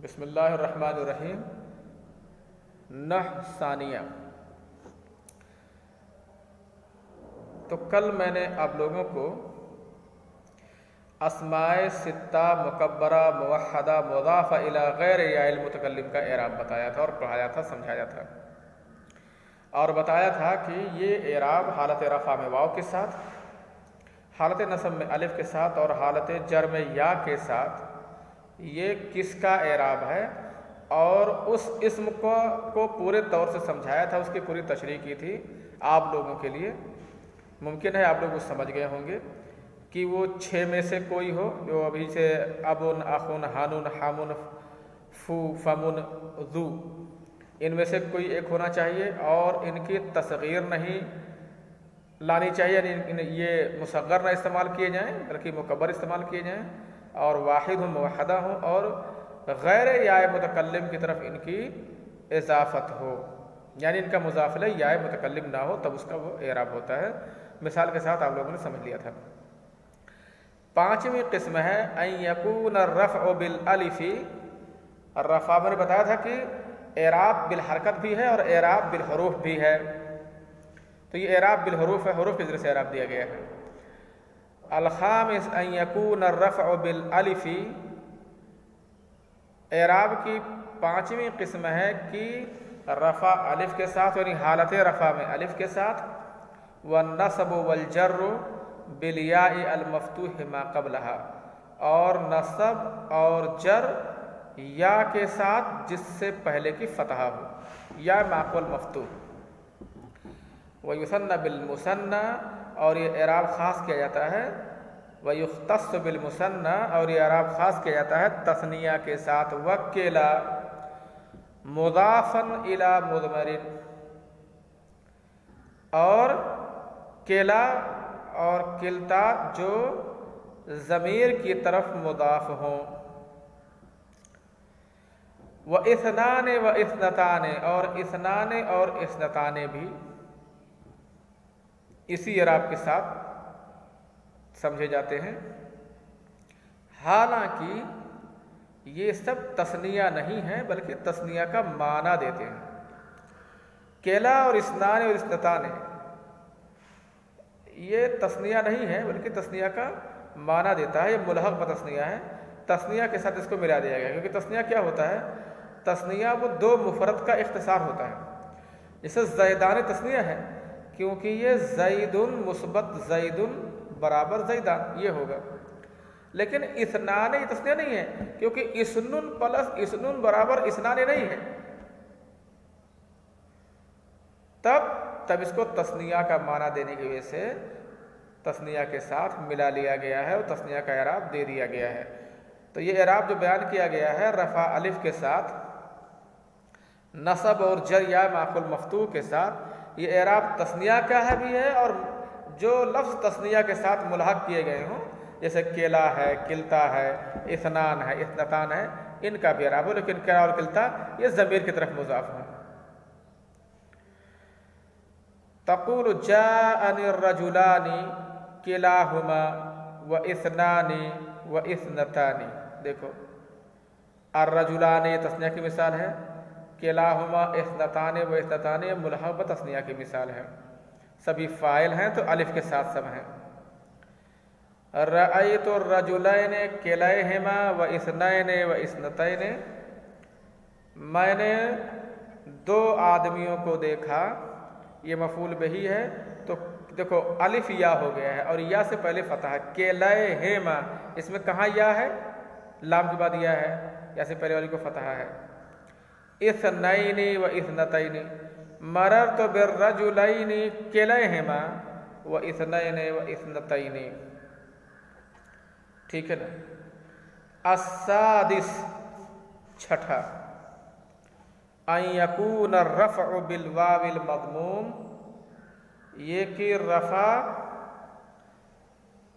بسم اللہ الرحمن الرحیم۔ نحو ثانیہ۔ تو کل میں نے آپ لوگوں کو اسماء ستہ مکبرہ موحدہ مضافہ الی غیر یا المتکلم کا اعراب بتایا تھا اور پڑھایا تھا، سمجھایا تھا، اور بتایا تھا کہ یہ اعراب حالت رفع میں واو کے ساتھ، حالت نصب میں الف کے ساتھ اور حالت جر میں یا کے ساتھ یہ کس کا اعراب ہے، اور اس اسم کو پورے طور سے سمجھایا تھا، اس کی پوری تشریح کی تھی آپ لوگوں کے لیے۔ ممکن ہے آپ لوگ وہ سمجھ گئے ہوں گے کہ وہ 6 میں سے کوئی ہو، جو ابھی سے ابن اخن ہانن حامن فو فمن ذو، ان میں سے کوئی ایک ہونا چاہیے، اور ان کی تصغیر نہیں لانی چاہیے، یعنی یہ مصغر نہ استعمال کیے جائیں بلکہ مکبر استعمال کیے جائیں، اور واحد ہوں موحدہ ہوں، اور غیر یا متکلم کی طرف ان کی اضافت ہو، یعنی ان کا مضاف الیہ یا متکلم نہ ہو، تب اس کا وہ اعراب ہوتا ہے۔ مثال کے ساتھ آپ لوگوں نے سمجھ لیا تھا۔ 5ویں قسم ہے ان یکون الرفع بالالف۔ الرفع میں نے بتایا تھا کہ اعراب بالحرکت بھی ہے اور اعراب بالحروف بھی ہے، تو یہ اعراب بالحروف ہے، حروف کے ذریعے سے اعراب دیا گیا ہے۔ الخامس ان یکون الرفع بالالف۔ اعراب کی 5ویں قسم ہے کہ رفع الف کے ساتھ، یعنی حالت رفع میں الف کے ساتھ، والنصب والجر بالیاء المفتوح ما قبلها، اور نصب اور جر یا کے ساتھ جس سے پہلے کی فتحہ ہو، یا معقول مفتوح۔ ویثنى بالمثنى، اور یہ اعراب خاص کیا جاتا ہے، ویختص بالمثنى، اور یہ اعراب خاص کیا جاتا ہے تثنیہ کے ساتھ، وکلا مضافا الی مضمر، اور کلا اور کلتا جو ضمیر کی طرف مضاف ہوں، واثنان واثنتان، اور اثنان اور اثنتان بھی اسی اعراب کے ساتھ سمجھے جاتے ہیں۔ حالانکہ یہ سب تثنیہ نہیں ہیں بلکہ تثنیہ کا معنی دیتے ہیں۔ کیلا اور اثنان اور اثنتان یہ تثنیہ نہیں ہے بلکہ تثنیہ کا معنی دیتا ہے، یہ ملحق بتثنیہ ہے، تثنیہ کے ساتھ اس کو ملا دیا گیا، کیونکہ تثنیہ کیا ہوتا ہے؟ تثنیہ وہ 2 مفرد کا اختصار ہوتا ہے، جیسے زیدان تثنیہ ہے کیونکہ یہ زید مثبت زید برابر زیدان یہ ہوگا، لیکن اثنان یہ تثنیہ نہیں ہے کیونکہ اسنن پلس اسنن برابر اثنان نہیں ہے، تب اس کو تثنیہ کا معنی دینے کی وجہ سے تثنیہ کے ساتھ ملا لیا گیا ہے اور تثنیہ کا اعراب دے دیا گیا ہے۔ تو یہ اعراب جو بیان کیا گیا ہے رفع الف کے ساتھ، نصب اور جر یا معقول مفتوح کے ساتھ، یہ اعراب تثنیہ کا ہے بھی ہے، اور جو لفظ تثنیہ کے ساتھ ملحق کیے گئے ہوں جیسے کیلا ہے، کلتا ہے، اثنان ہے، اثنتان ہے، ان کا بھی اعراب ہو، لیکن کیلا اور کلتا یہ ضمیر کی طرف مضاف ہوں۔ تقول جاءنی الرجلان کلاہما واثنان واثنتان، دیکھو الرجلان یہ تثنیہ کی مثال ہے، کلاہما اثنتان واثنتان ملحق بتثنیہ کی مثال ہے، سبھی فاعل ہیں تو الف کے ساتھ سب ہیں۔ رأیت الرجلین کلیہما واثنین واثنتین، میں نے 2 آدمیوں کو دیکھا، یہ مفعول بہی ہے تو دیکھو الف یا ہو گیا ہے اور یا سے پہلے فتح ہے، کلیہما اس میں کہاں یا ہے؟ لام کے بعد یا ہے، یا سے پہلے والی کو فتح ہے۔ اثنین و اثنتین، مررت بالرجلین کلیہما و اثنین و اثنتین، ٹھیک ہے نا۔ السادس، چھٹا، ان یکون الرفع بالواو المضموم، یہ کہ رفع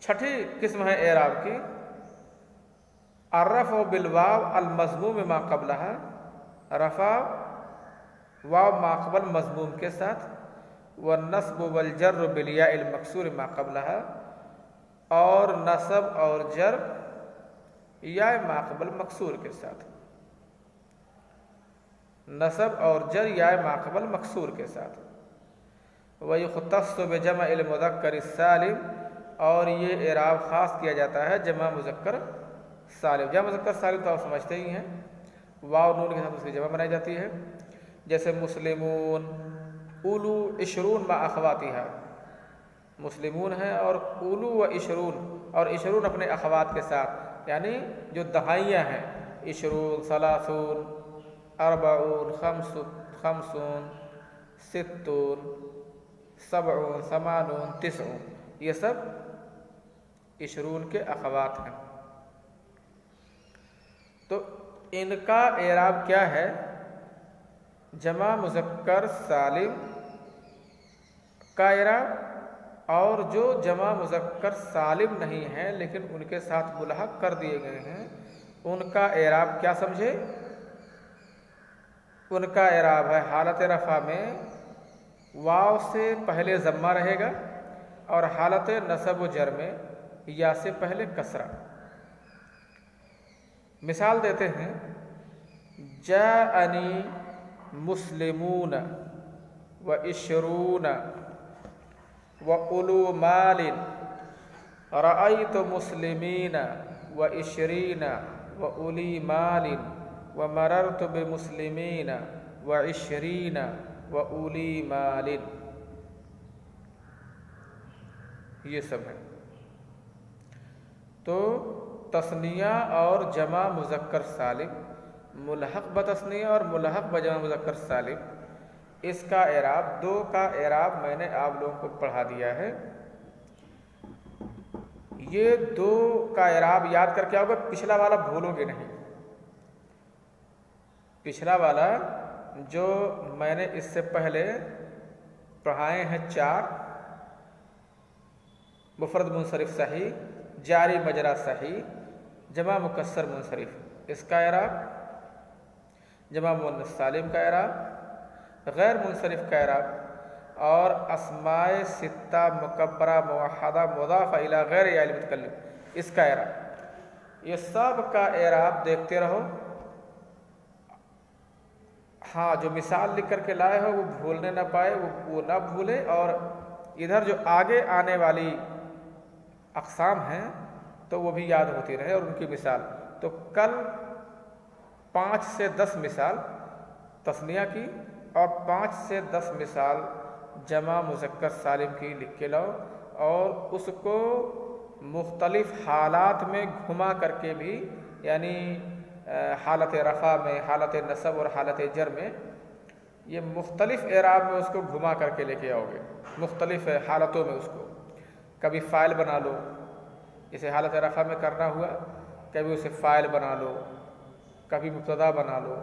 چھٹی قسم ہے اعراب کی، الرفع بالواو المضموم ما قبلها، رفع واو ما قبل مضموم کے ساتھ، والنصب والجر بالیاء المکسور ما قبلها، اور نصب اور جر یا ما قبل مکسور کے ساتھ۔ نصب اور جر یا ماقبل مکسور کے ساتھ. وَيُخْتَصُّ بِجَمْعِ الْمُذَكَّرِ السَّالِمِ اور یہ اعراب خاص کیا جاتا ہے جمع مذکر سالم. جمع مذکر سالم تو آپ سمجھتے ہی ہیں، واو نون کے ساتھ اس کی جمع بنائی جاتی ہے. جیسے مسلمون، اولو عشرون ما اخواتها، مسلمون ہیں اور اولو و عشرون، اور عشرون اپنے اخوات کے ساتھ، یعنی جو دہائیاں ہیں، عشرون، ثلاثون، اربعون، خمسون، ستون، سبعون، ثمانون، تسعون، یہ سب عشرون کے اخوات ہیں. تو ان کا اعراب کیا ہے؟ جمع مذکر سالم کا اعراب اور جو جمع مذکر سالم نہیں ہیں لیکن ان کے ساتھ ملحق کر دیے گئے ہیں ان کا اعراب کیا سمجھے؟ ان کا اعراب ہے حالت رفع میں واو سے پہلے ضمہ رہے گا اور حالت نصب و جر میں یا سے پہلے کسرہ. مثال دیتے ہیں، جاءنی مسلمون و عشرون و اولو مال، رأیت مسلمین و عشرین و اولی مال و مررت بمسلمین و عشرین و اولی مال. یہ سب ہے. تو تثنیہ اور جمع مذکر سالم، ملحق بتثنیہ اور ملحق بجمع مذکر سالم، اس کا اعراب، دو کا اعراب میں نے آپ لوگوں کو پڑھا دیا ہے. یہ دو کا اعراب یاد کر کے آؤ گے، پچھلا والا بھولو گے نہیں. پچھلا والا جو میں نے اس سے پہلے پڑھائے ہیں 4، مفرد منصرف صحیح، جاری مجرا صحیح، جمع مکسر منصرف، اس کا اعراب، جمع مؤنث سالم کا اعراب، غیر منصرف کا اعراب، اور اسماء ستہ مکبرہ موحدہ مضافہ الی غیر یا المتکلم، اس کا اعراب. یہ سب کا اعراب دیکھتے رہو. ہاں، جو مثال لکھ کر کے لائے ہو وہ بھولنے نہ پائے، وہ نہ بھولے، اور ادھر جو آگے آنے والی اقسام ہیں تو وہ بھی یاد ہوتی رہے اور ان کی مثال. تو کل 5 سے 10 مثال تثنیہ کی اور 5 سے 10 مثال جمع مذکر سالم کی لکھ کے لاؤ، اور اس کو مختلف حالات میں گھما کر کے بھی، یعنی حالت رفع میں، حالت نصب اور حالت جر میں، یہ مختلف اعراب میں اس کو گھما کر کے لے کے آؤ گے، مختلف حالتوں میں اس کو. کبھی فاعل بنا لو، جسے حالت رفع میں کرنا ہوا، کبھی اسے فاعل بنا لو، کبھی مبتدا بنا لو،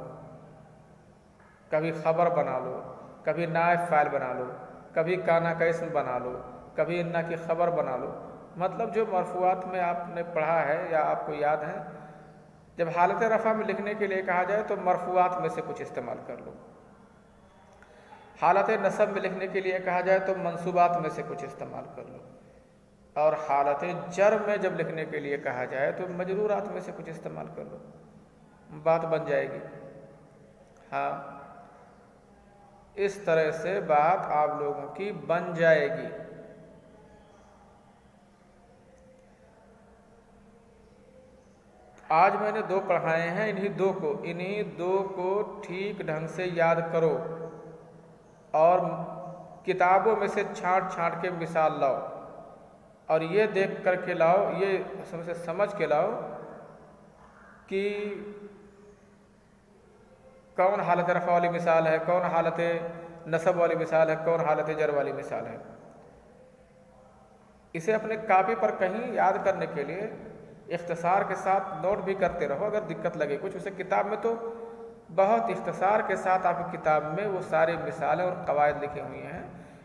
کبھی خبر بنا لو، کبھی نائب فاعل بنا لو، کبھی کانا کا اسم بنا لو، کبھی انا کی خبر بنا لو. مطلب جو مرفوعات میں آپ نے پڑھا ہے یا آپ کو یاد ہے، جب حالت رفع میں لکھنے کے لیے کہا جائے تو مرفوعات میں سے کچھ استعمال کر لو. حالت نصب میں لکھنے کے لیے کہا جائے تو منصوبات میں سے کچھ استعمال کر لو. اور حالت جر میں جب لکھنے کے لیے کہا جائے تو مجرورات میں سے کچھ استعمال کر لو. بات بن جائے گی. ہاں، اس طرح سے بات آپ لوگوں کی بن جائے گی. آج میں نے 2 پڑھائے ہیں، انہی دو کو ٹھیک ڈھنگ سے یاد کرو اور کتابوں میں سے چھانٹ چھانٹ کے مثال لاؤ، اور یہ دیکھ کر کے لاؤ، یہ سمجھ کے لاؤ کہ کون حالت رفع والی مثال ہے، کون حالت نصب والی مثال ہے، کون حالت جر والی مثال ہے. اسے اپنے کاپی پر کہیں یاد کرنے کے لیے اختصار کے ساتھ نوٹ بھی کرتے رہو. اگر دقت لگے کچھ، اسے کتاب میں تو بہت اختصار کے ساتھ آپ کی کتاب میں وہ ساری مثالیں اور قواعد لکھی ہوئی ہیں.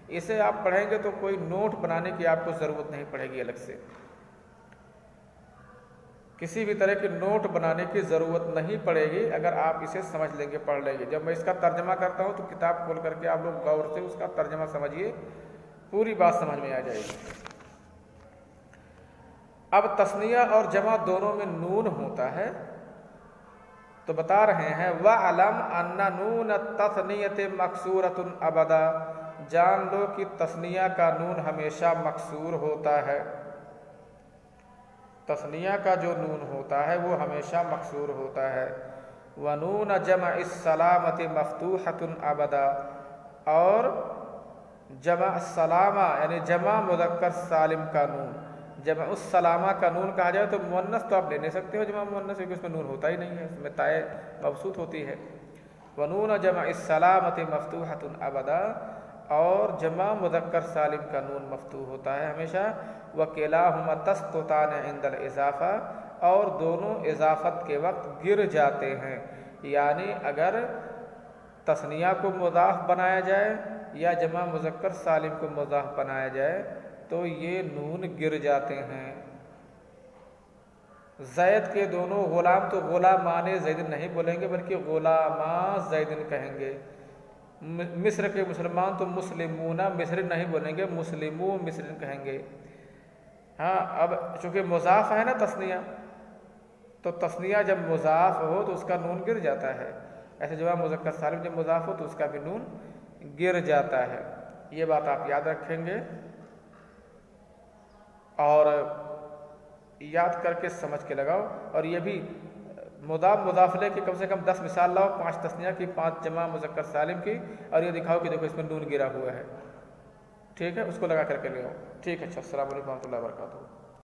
اسے آپ پڑھیں گے تو کوئی نوٹ بنانے کی آپ کو ضرورت نہیں پڑے گی. الگ سے کسی بھی طرح کے نوٹ بنانے کی ضرورت نہیں پڑے گی اگر آپ اسے سمجھ لیں گے، پڑھ لیں گے. جب میں اس کا ترجمہ کرتا ہوں تو کتاب کھول کر کے آپ لوگ غور سے اس کا ترجمہ سمجھیے، پوری بات سمجھ میں آ جائے گی. اب تثنیہ اور جمع دونوں میں نون ہوتا ہے، تو بتا رہے ہیں وَعْلَمْ أَنَّ نُونَ التَّثْنِيَةِ مَكْسُورَةٌ أَبَدًا، جان لو کہ تثنیہ کا نون ہمیشہ مکسور ہوتا ہے، تثنیہ کا جو نون ہوتا ہے وہ ہمیشہ مکسور ہوتا ہے۔ وَنُونَ جَمْعِ السَّلَامَةِ مَفْتُوحَةٌ أَبَدًا، اور جمع السلامہ یعنی جمع مذکر سالم کا نون، جمع السلامہ کا نون کہا جائے تو مؤنث تو آپ لے نہیں سکتے ہو جمع مؤنث، کیونکہ اس میں نون ہوتا ہی نہیں ہے، اس میں تائے مبسوط ہوتی ہے۔ وَنُونَ جَمْعِ السَّلَامَةِ مَفْتُوحَةٌ أَبَدًا، اور جمع مذکر سالم کا نون مفتوح ہوتا ہے ہمیشہ۔ وَكِلَاهُمَا تَسْقُطَانِ عِنْدَ الْإِضَافَةِ، اور دونوں اضافت کے وقت گر جاتے ہیں، یعنی اگر تثنیہ کو مضاف بنایا جائے یا جمع مذکر سالم کو مضاف بنایا جائے تو یہ نون گر جاتے ہیں۔ زید کے دونوں غلام تو غلامان زید نہیں بولیں گے بلکہ غلاما زید کہیں گے۔ مصر کے مسلمان تو مسلمون مصر نہیں بولیں گے، مسلمو مصر کہیں گے۔ ہاں اب چونکہ مضاف ہے نا تثنیہ، تو تثنیہ جب مضاف ہو تو اس کا نون گر جاتا ہے، ایسے جمع مذکر سالم جب مضاف ہو تو اس کا بھی نون گر جاتا ہے۔ یہ بات آپ یاد رکھیں گے اور یاد کر کے سمجھ کے لگاؤ، اور یہ بھی مضاف مضافلے کی کم سے کم 10 مثال لاؤ، 5 تثنیہ کی، 5 جمع مذکر سالم کی، اور یہ دکھاؤ کہ دیکھو اس میں نون گرا ہوا ہے، ٹھیک ہے، اس کو لگا کر کے لے آؤ، ٹھیک ہے۔ اچھا، السلام علیکم و رحمۃ اللہ وبرکاتہ۔